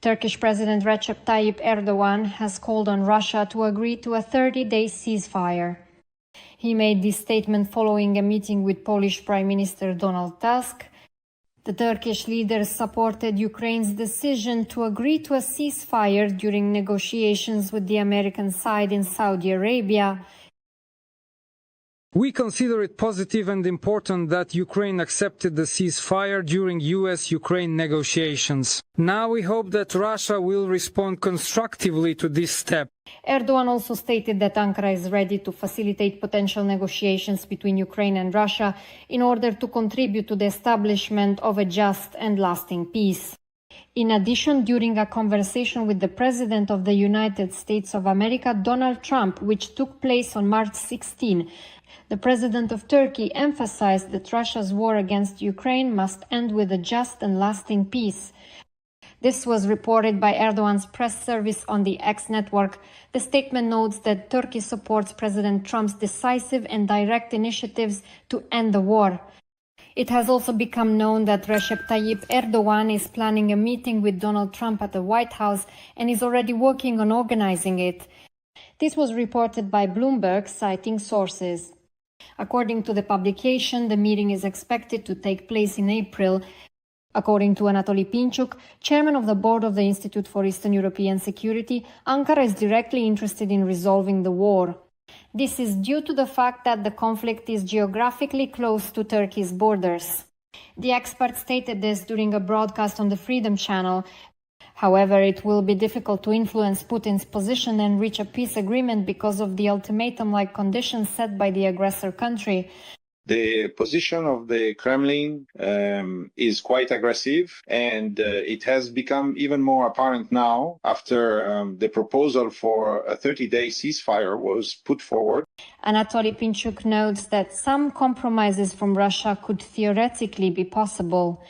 Turkish President Recep Tayyip Erdoğan has called on Russia to agree to a 30-day ceasefire. He made this statement following a meeting with Polish Prime Minister Donald Tusk. The Turkish leaders supported Ukraine's decision to agree to a ceasefire during negotiations with the American side in Saudi Arabia. We consider it positive and important that Ukraine accepted the ceasefire during US-Ukraine negotiations. Now we hope that Russia will respond constructively to this step. Erdogan also stated that Ankara is ready to facilitate potential negotiations between Ukraine and Russia in order to contribute to the establishment of a just and lasting peace. In addition, during a conversation with the President of the United States of America, Donald Trump, which took place on March 16, the President of Turkey emphasized that Russia's war against Ukraine must end with a just and lasting peace. This was reported by Erdogan's press service on the X network. The statement notes that Turkey supports President Trump's decisive and direct initiatives to end the war. It has also become known that Recep Tayyip Erdoğan is planning a meeting with Donald Trump at the White House and is already working on organizing it. This was reported by Bloomberg, citing sources. According to the publication, the meeting is expected to take place in April. According to Anatoly Pinchuk, chairman of the board of the Institute for Eastern European Security, Ankara is directly interested in resolving the war. This is due to the fact that the conflict is geographically close to Turkey's borders. The expert stated this during a broadcast on the Freedom Channel. However, it will be difficult to influence Putin's position and reach a peace agreement because of the ultimatum-like conditions set by the aggressor country. The position of the Kremlin is quite aggressive, and it has become even more apparent now after the proposal for a 30-day ceasefire was put forward. Anatoly Pinchuk notes that some compromises from Russia could theoretically be possible.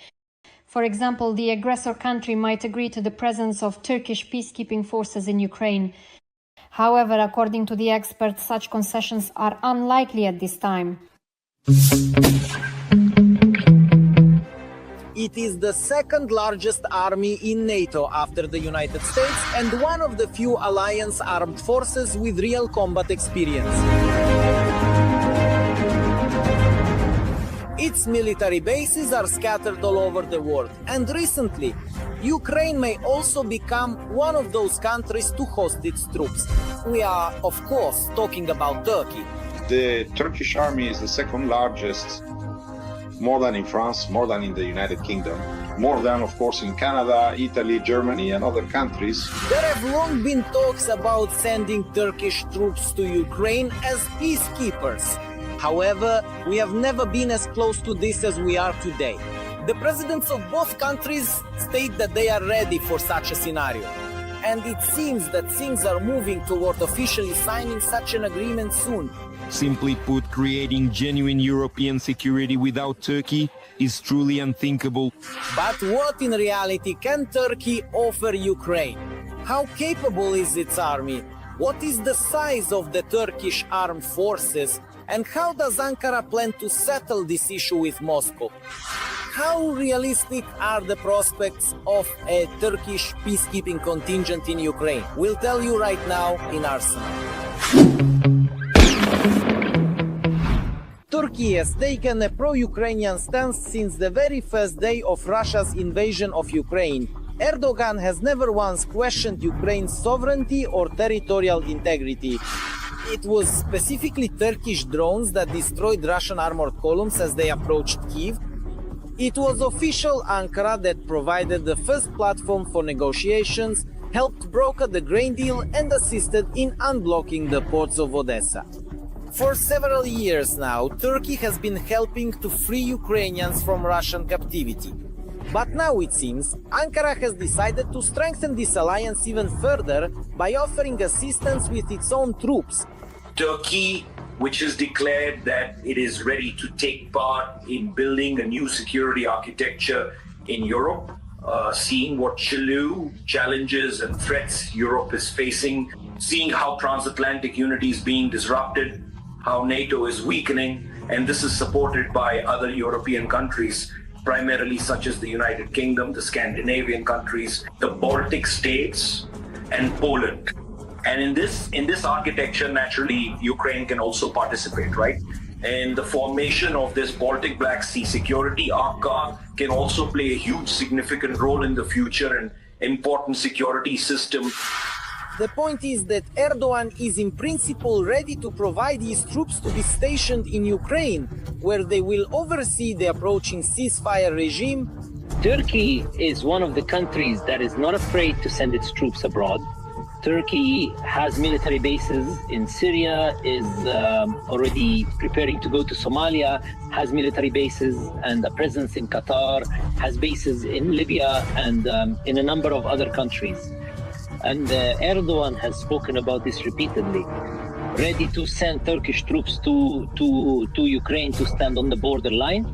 For example, the aggressor country might agree to the presence of Turkish peacekeeping forces in Ukraine. However, according to the experts, such concessions are unlikely at this time. It is the second largest army in NATO after the United States and one of the few alliance armed forces with real combat experience. Its military bases are scattered all over the world, and recently, Ukraine may also become one of those countries to host its troops. We are, of course, talking about Turkey. The Turkish army is the second largest, more than in France, more than in the United Kingdom, more than, of course, in Canada, Italy, Germany, and other countries. There have long been talks about sending Turkish troops to Ukraine as peacekeepers. However, we have never been as close to this as we are today. The presidents of both countries state that they are ready for such a scenario. And it seems that things are moving toward officially signing such an agreement soon. Simply put, creating genuine European security without Turkey is truly unthinkable. But what in reality can Turkey offer Ukraine? How capable is its army? What is the size of the Turkish armed forces? And how does Ankara plan to settle this issue with Moscow? How realistic are the prospects of a Turkish peacekeeping contingent in Ukraine? We'll tell you right now in Arsenal. Turkey has taken a pro-Ukrainian stance since the very first day of Russia's invasion of Ukraine. Erdogan has never once questioned Ukraine's sovereignty or territorial integrity. It was specifically Turkish drones that destroyed Russian armored columns as they approached Kyiv. It was official Ankara that provided the first platform for negotiations, helped broker the grain deal, and assisted in unblocking the ports of Odessa. For several years now, Turkey has been helping to free Ukrainians from Russian captivity. But now it seems Ankara has decided to strengthen this alliance even further by offering assistance with its own troops. Turkey, which has declared that it is ready to take part in building a new security architecture in Europe, seeing what challenges and threats Europe is facing, seeing how transatlantic unity is being disrupted, how NATO is weakening, and this is supported by other European countries, primarily such as the United Kingdom, the Scandinavian countries, the Baltic states, and Poland. And in this architecture, naturally, Ukraine can also participate, right? And the formation of this Baltic Black Sea security arc can also play a huge significant role in the future and important security system. The point is that Erdogan is in principle ready to provide his troops to be stationed in Ukraine, where they will oversee the approaching ceasefire regime. Turkey is one of the countries that is not afraid to send its troops abroad. Turkey has military bases in Syria, is already preparing to go to Somalia, has military bases and a presence in Qatar, has bases in Libya and in a number of other countries. And Erdogan has spoken about this repeatedly, ready to send Turkish troops to Ukraine to stand on the borderline,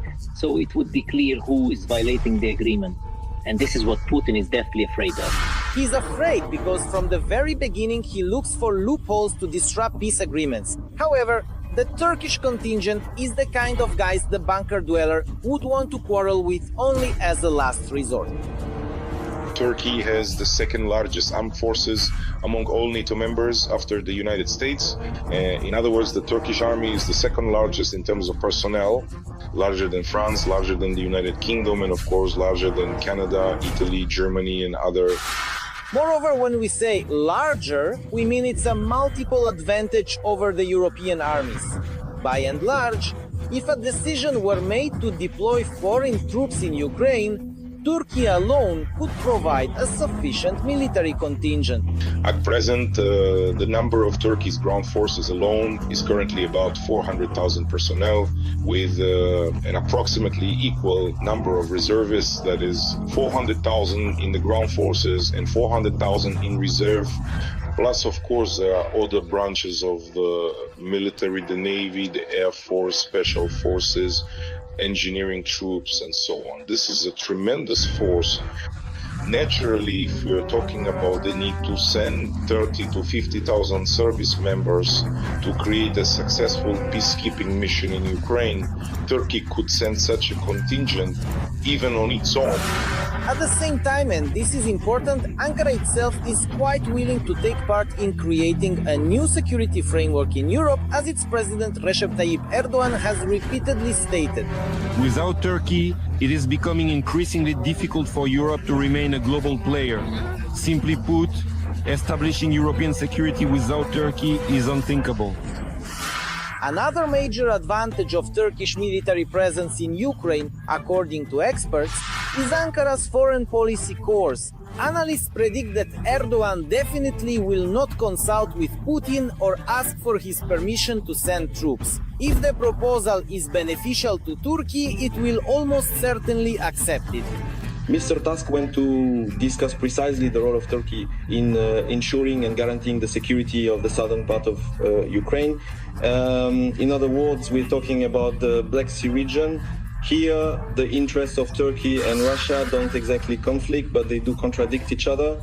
so it would be clear who is violating the agreement. And this is what Putin is deathly afraid of. He's afraid because from the very beginning he looks for loopholes to disrupt peace agreements. However, the Turkish contingent is the kind of guys the bunker dweller would want to quarrel with only as a last resort. Turkey has the second largest armed forces among all NATO members after the United States. In other words, the Turkish army is the second largest in terms of personnel, larger than France, larger than the United Kingdom, and of course larger than Canada, Italy, Germany, and other. Moreover, when we say larger, we mean it's a multiple advantage over the European armies. By and large, if a decision were made to deploy foreign troops in Ukraine, Turkey alone could provide a sufficient military contingent. At present, the number of Turkey's ground forces alone is currently about 400,000 personnel, with an approximately equal number of reservists, that is 400,000 in the ground forces and 400,000 in reserve. Plus, of course, there are other branches of the military, the Navy, the Air Force, Special Forces, engineering troops, and so on. This is a tremendous force. Naturally, if we're talking about the need to send 30 to 50,000 service members to create a successful peacekeeping mission in Ukraine, Turkey could send such a contingent even on its own. At the same time, and this is important, Ankara itself is quite willing to take part in creating a new security framework in Europe, as its president Recep Tayyip Erdogan has repeatedly stated. Without Turkey, it is becoming increasingly difficult for Europe to remain a global player. Simply put, establishing European security without Turkey is unthinkable. Another major advantage of Turkish military presence in Ukraine, according to experts, is Ankara's foreign policy course. Analysts predict that Erdogan definitely will not consult with Putin or ask for his permission to send troops. If the proposal is beneficial to Turkey, it will almost certainly accept it. Mr. Tusk went to discuss precisely the role of Turkey in ensuring and guaranteeing the security of the southern part of Ukraine. In other words, we're talking about the Black Sea region. Here, the interests of Turkey and Russia don't exactly conflict, but they do contradict each other.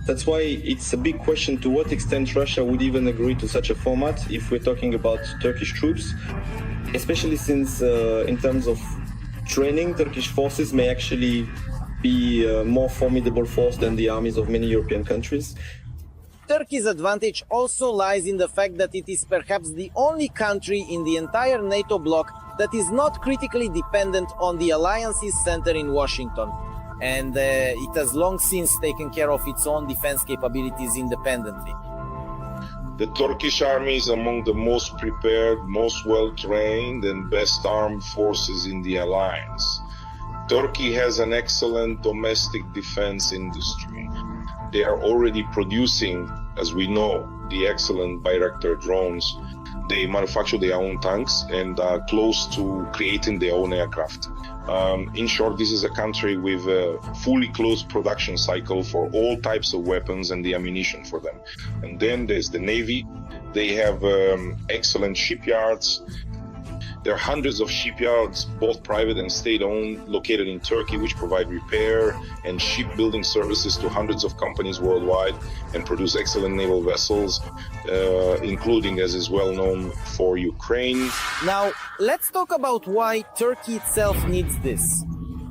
That's why it's a big question to what extent Russia would even agree to such a format if we're talking about Turkish troops, especially since in terms of training, Turkish forces may actually be a more formidable force than the armies of many European countries. Turkey's advantage also lies in the fact that it is perhaps the only country in the entire NATO bloc that is not critically dependent on the alliance's center in Washington. And it has long since taken care of its own defense capabilities independently. The Turkish army is among the most prepared, most well-trained, and best armed forces in the alliance. Turkey has an excellent domestic defense industry. They are already producing, as we know, the excellent Bayraktar drones. They manufacture their own tanks and are close to creating their own aircraft. In short, this is a country with a fully closed production cycle for all types of weapons and the ammunition for them. And then there's the Navy. They have excellent shipyards. There are hundreds of shipyards, both private and state-owned, located in Turkey, which provide repair and shipbuilding services to hundreds of companies worldwide and produce excellent naval vessels, including, as is well known, for Ukraine. Now, let's talk about why Turkey itself needs this.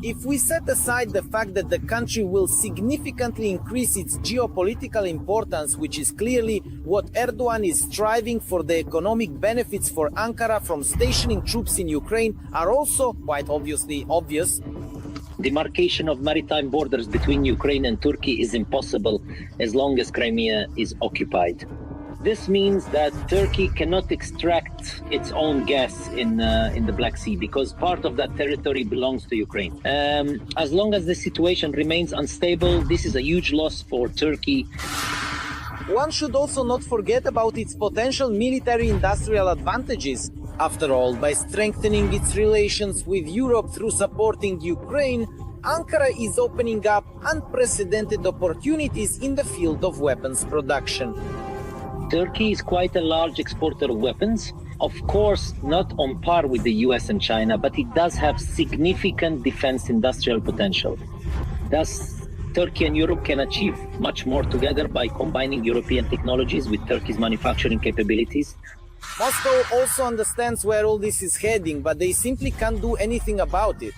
If we set aside the fact that the country will significantly increase its geopolitical importance, which is clearly what Erdogan is striving for, the economic benefits for Ankara from stationing troops in Ukraine are also quite obviously obvious. Demarcation of maritime borders between Ukraine and Turkey is impossible as long as Crimea is occupied. This means that Turkey cannot extract its own gas in the Black Sea because part of that territory belongs to Ukraine. As long as the situation remains unstable, this is a huge loss for Turkey. One should also not forget about its potential military-industrial advantages. After all, by strengthening its relations with Europe through supporting Ukraine, Ankara is opening up unprecedented opportunities in the field of weapons production. Turkey is quite a large exporter of weapons. Of course, not on par with the US and China, but it does have significant defense industrial potential. Thus, Turkey and Europe can achieve much more together by combining European technologies with Turkey's manufacturing capabilities. Moscow also understands where all this is heading, but they simply can't do anything about it.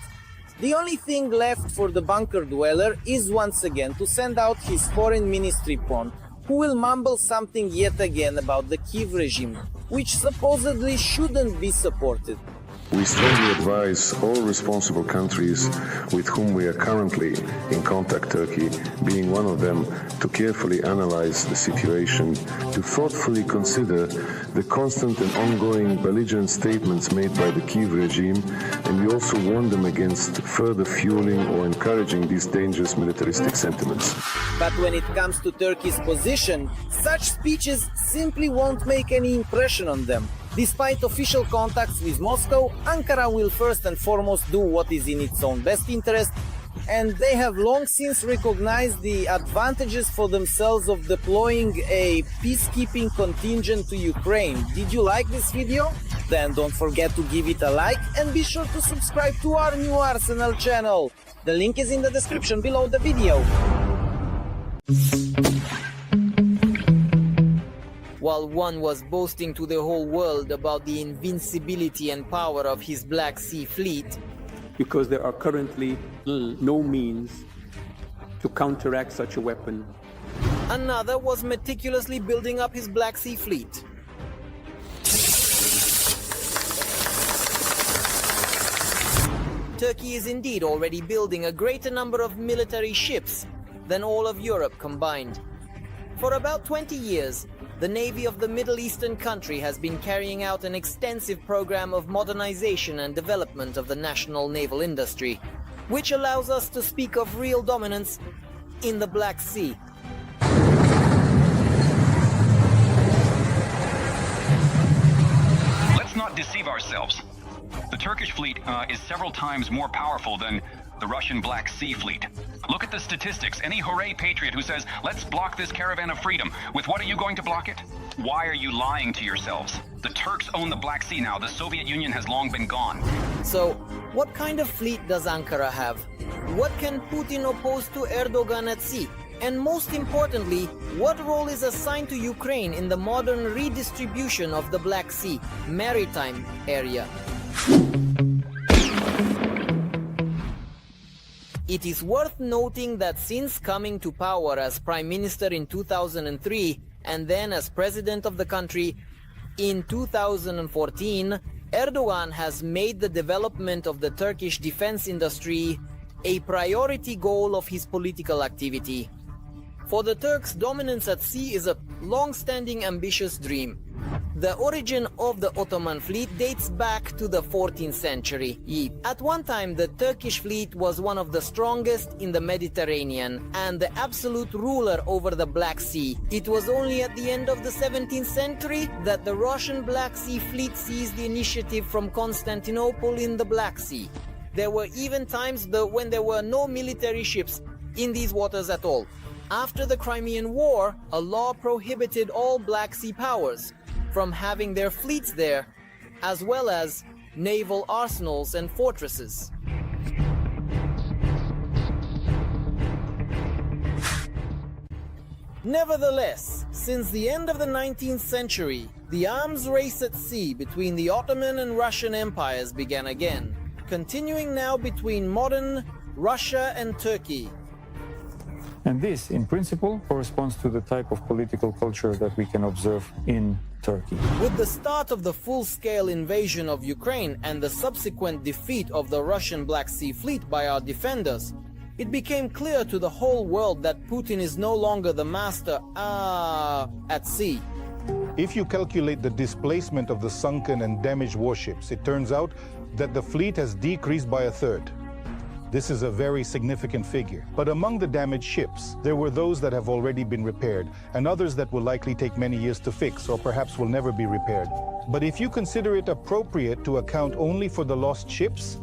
The only thing left for the bunker dweller is once again to send out his foreign ministry pawn, who will mumble something yet again about the Kiev regime, which supposedly shouldn't be supported. We strongly advise all responsible countries with whom we are currently in contact, Turkey being one of them, to carefully analyze the situation, to thoughtfully consider the constant and ongoing belligerent statements made by the Kiev regime, and we also warn them against further fueling or encouraging these dangerous militaristic sentiments. But when it comes to Turkey's position, such speeches simply won't make any impression on them. Despite official contacts with Moscow, Ankara will first and foremost do what is in its own best interest, and they have long since recognized the advantages for themselves of deploying a peacekeeping contingent to Ukraine. Did you like this video? Then don't forget to give it a like and be sure to subscribe to our new Arsenal channel. The link is in the description below the video. While one was boasting to the whole world about the invincibility and power of his Black Sea fleet, because there are currently no means to counteract such a weapon, another was meticulously building up his Black Sea fleet. Turkey is indeed already building a greater number of military ships than all of Europe combined. For about 20 years, the Navy of the Middle Eastern country has been carrying out an extensive program of modernization and development of the national naval industry, which allows us to speak of real dominance in the Black Sea. Let's not deceive ourselves. The Turkish fleet is several times more powerful than the Russian Black Sea fleet. Look at the statistics. Any hooray patriot who says, let's block this caravan of freedom, with what are you going to block it? Why are you lying to yourselves? The Turks own the Black Sea now. The Soviet Union has long been gone. So, what kind of fleet does Ankara have? What can Putin oppose to Erdogan at sea? And most importantly, what role is assigned to Ukraine in the modern redistribution of the Black Sea maritime area? It is worth noting that since coming to power as Prime Minister in 2003 and then as President of the country in 2014, Erdogan has made the development of the Turkish defense industry a priority goal of his political activity. For the Turks, dominance at sea is a long-standing ambitious dream. The origin of the Ottoman fleet dates back to the 14th century. At one time, the Turkish fleet was one of the strongest in the Mediterranean and the absolute ruler over the Black Sea. It was only at the end of the 17th century that the Russian Black Sea fleet seized the initiative from Constantinople in the Black Sea. There were even times when there were no military ships in these waters at all. After the Crimean War, a law prohibited all Black Sea powers from having their fleets there, as well as naval arsenals and fortresses. Nevertheless, since the end of the 19th century, the arms race at sea between the Ottoman and Russian empires began again, continuing now between modern Russia and Turkey. And this, in principle, corresponds to the type of political culture that we can observe in Turkey. With the start of the full-scale invasion of Ukraine and the subsequent defeat of the Russian Black Sea Fleet by our defenders, it became clear to the whole world that Putin is no longer the master at sea. If you calculate the displacement of the sunken and damaged warships, it turns out that the fleet has decreased by a third. This is a very significant figure. But among the damaged ships, there were those that have already been repaired, and others that will likely take many years to fix, or perhaps will never be repaired. But if you consider it appropriate to account only for the lost ships,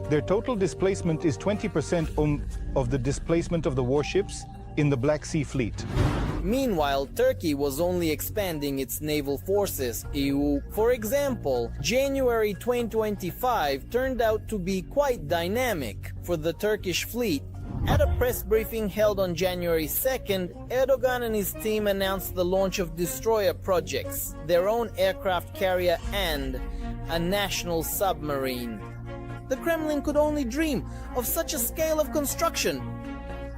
their total displacement is 20% of the displacement of the warships in the Black Sea Fleet. Meanwhile, Turkey was only expanding its naval forces. For example, January 2025 turned out to be quite dynamic for the Turkish fleet. At a press briefing held on January 2nd, Erdogan and his team announced the launch of destroyer projects, their own aircraft carrier and a national submarine. The Kremlin could only dream of such a scale of construction.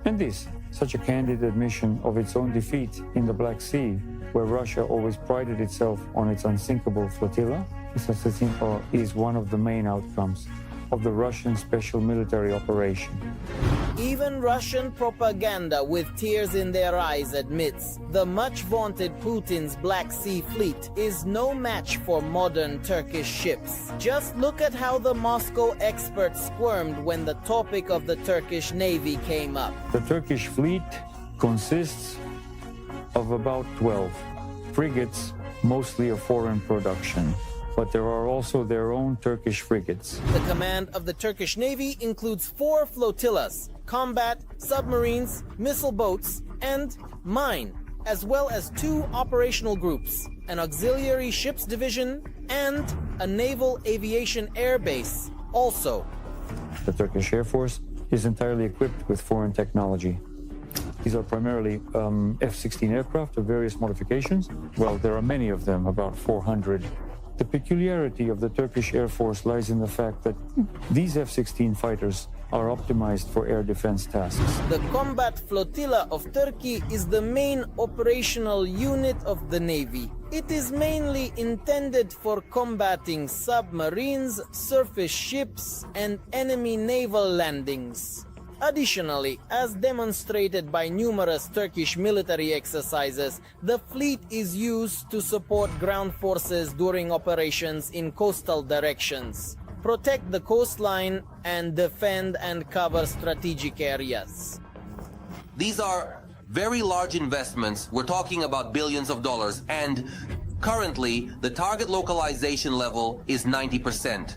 And this, such a candid admission of its own defeat in the Black Sea, where Russia always prided itself on its unsinkable flotilla, is one of the main outcomes of the Russian special military operation. Even Russian propaganda with tears in their eyes admits the much vaunted Putin's Black Sea Fleet is no match for modern Turkish ships. Just look at how the Moscow experts squirmed when the topic of the Turkish Navy came up. The Turkish fleet consists of about 12 frigates, mostly of foreign production. But there are also their own Turkish frigates. The command of the Turkish Navy includes 4 flotillas, combat, submarines, missile boats, and mine, as well as 2 operational groups, an auxiliary ships division, and a naval aviation air base also. The Turkish Air Force is entirely equipped with foreign technology. These are primarily F-16 aircraft of various modifications. Well, there are many of them, about 400. The peculiarity of the Turkish Air Force lies in the fact that these F-16 fighters are optimized for air defense tasks. The combat flotilla of Turkey is the main operational unit of the Navy. It is mainly intended for combating submarines, surface ships, and enemy naval landings. Additionally, as demonstrated by numerous Turkish military exercises, the fleet is used to support ground forces during operations in coastal directions, protect the coastline, and defend and cover strategic areas. These are very large investments. We're talking about billions of dollars, and currently the target localization level is 90%.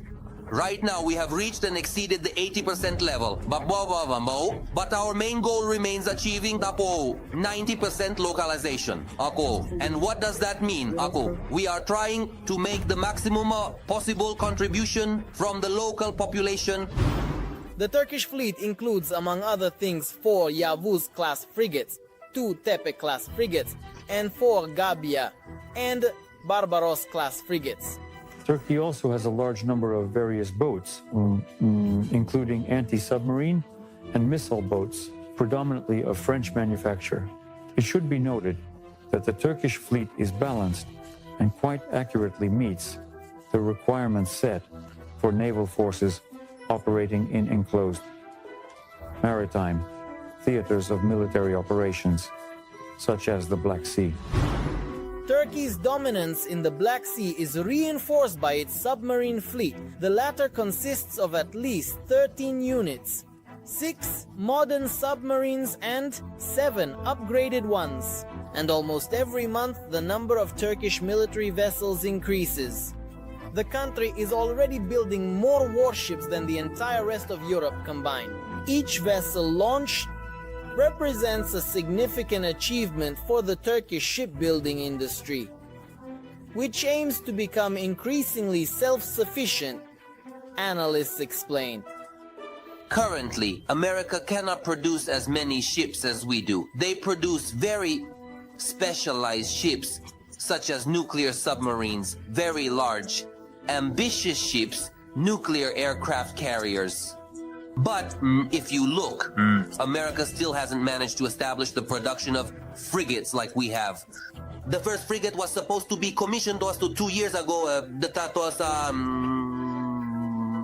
Right now, we have reached and exceeded the 80% level, but our main goal remains achieving 90% localization. And what does that mean? We are trying to make the maximum possible contribution from the local population. The Turkish fleet includes, among other things, 4 Yavuz-class frigates, 2 Tepe-class frigates, and 4 Gabia and Barbaros-class frigates. Turkey also has a large number of various boats, including anti-submarine and missile boats, predominantly of French manufacture. It should be noted that the Turkish fleet is balanced and quite accurately meets the requirements set for naval forces operating in enclosed maritime theaters of military operations, such as the Black Sea. Turkey's dominance in the Black Sea is reinforced by its submarine fleet. The latter consists of at least 13 units, 6 modern submarines and 7 upgraded ones. And almost every month, the number of Turkish military vessels increases. The country is already building more warships than the entire rest of Europe combined. Each vessel launched represents a significant achievement for the Turkish shipbuilding industry, which aims to become increasingly self-sufficient, analysts explain. Currently, America cannot produce as many ships as we do. They produce very specialized ships, such as nuclear submarines, very large, ambitious ships, nuclear aircraft carriers. But if you look, America still hasn't managed to establish the production of frigates like we have. The first frigate was supposed to be commissioned to us 2 years ago,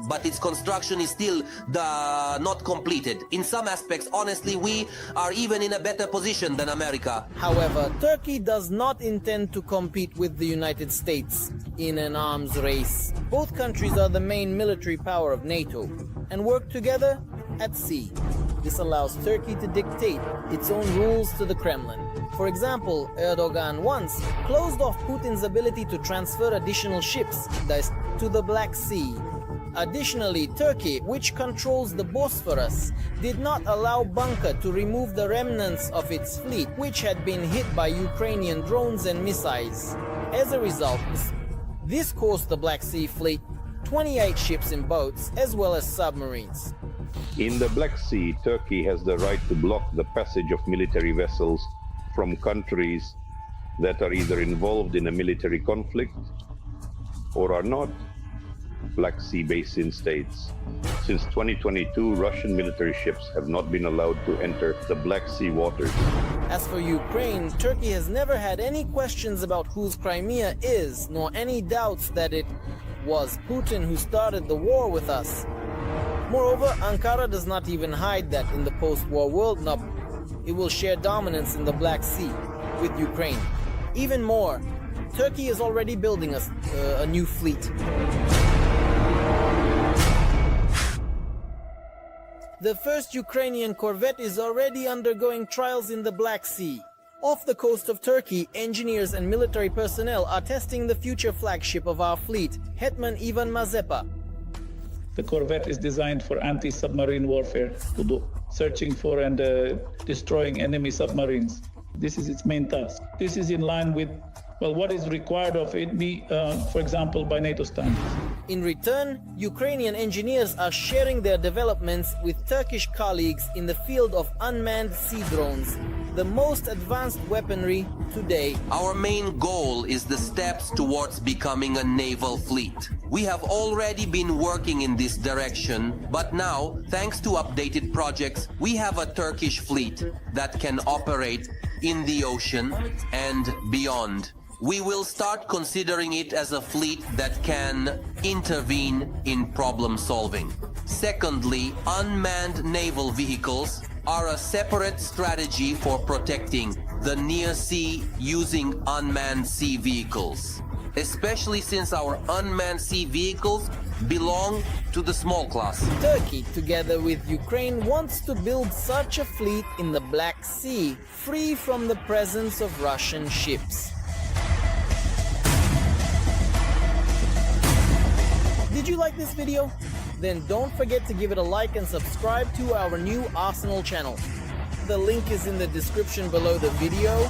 but its construction is still not completed. In some aspects, honestly, we are even in a better position than America. However, Turkey does not intend to compete with the United States in an arms race. Both countries are the main military power of NATO and work together at sea. This allows Turkey to dictate its own rules to the Kremlin. For example, Erdogan once closed off Putin's ability to transfer additional ships to the Black Sea. Additionally, Turkey, which controls the Bosphorus, did not allow Bunker to remove the remnants of its fleet, which had been hit by Ukrainian drones and missiles. As a result, this cost the Black Sea Fleet 28 ships and boats, as well as submarines. In the Black Sea, Turkey has the right to block the passage of military vessels from countries that are either involved in a military conflict or are not Black Sea basin states. Since 2022, Russian military ships have not been allowed to enter the Black Sea waters. As for Ukraine, Turkey has never had any questions about whose Crimea is, nor any doubts that it was Putin who started the war with us. Moreover, Ankara does not even hide that in the post-war world, it will share dominance in the Black Sea with Ukraine. Even more, Turkey is already building a new fleet. The first Ukrainian corvette is already undergoing trials in the Black Sea. Off the coast of Turkey, engineers and military personnel are testing the future flagship of our fleet, Hetman Ivan Mazepa. The corvette is designed for anti-submarine warfare, to do searching for and destroying enemy submarines. This is its main task. This is in line with what is required of it, for example, by NATO standards. In return, Ukrainian engineers are sharing their developments with Turkish colleagues in the field of unmanned sea drones, the most advanced weaponry today. Our main goal is the steps towards becoming a naval fleet. We have already been working in this direction, but now, thanks to updated projects, we have a Turkish fleet that can operate in the ocean and beyond. We will start considering it as a fleet that can intervene in problem solving. Secondly, unmanned naval vehicles are a separate strategy for protecting the near sea using unmanned sea vehicles, especially since our unmanned sea vehicles belong to the small class. Turkey, together with Ukraine, wants to build such a fleet in the Black Sea, free from the presence of Russian ships. Did you like this video? Then don't forget to give it a like and subscribe to our new Arsenal channel. The link is in the description below the video.